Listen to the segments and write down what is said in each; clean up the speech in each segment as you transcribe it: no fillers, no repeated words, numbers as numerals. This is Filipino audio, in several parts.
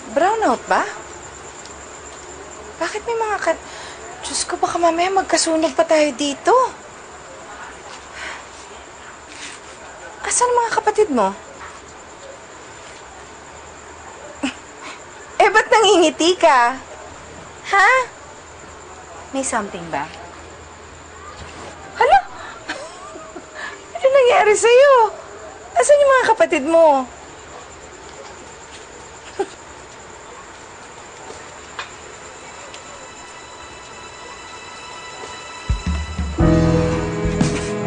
Brownout ba? Bakit may mga Diyos ko, baka mamaya magkasunog pa tayo dito. Asan mga kapatid mo? Ba't nangingiti ka? Ha? May something ba? Hala? Ano nangyari sa'yo? Asan yung mga kapatid mo?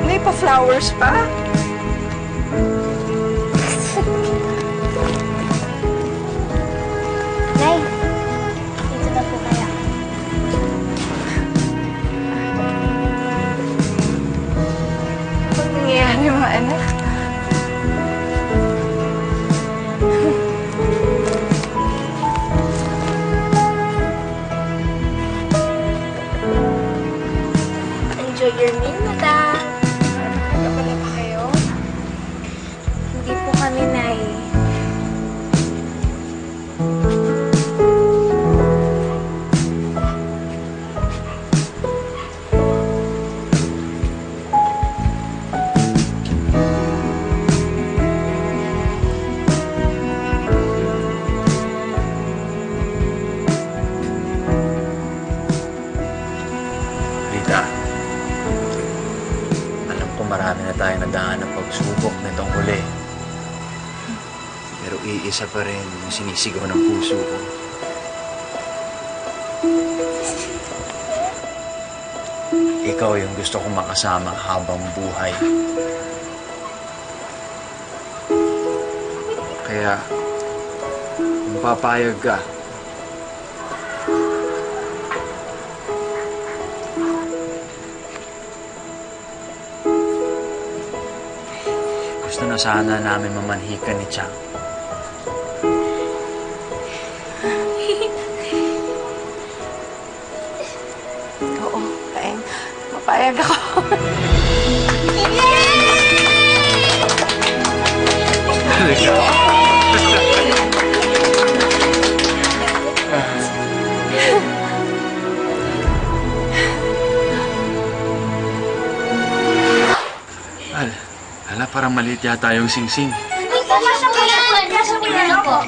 May pa-flowers pa? Nay, dito na po kaya. Ano nangyayari mga anak? Enjoy your meal, madam. Nagkapala pa kayo? Hindi po kami, Nay. Rita, alam ko marami na tayo nadaan ng pagsubok nitong huli. Pero iisa pa rin yung sinisigaw ng puso ko. Ikaw yung gusto kong makasama habang buhay. Kaya, kung papayag ka, gusto na sana namin mamanhikan ni Chang. Oo, Paeng. Mapayag ako. Hala, parang maliit yata yung sing-sing. Kasya mo yan po.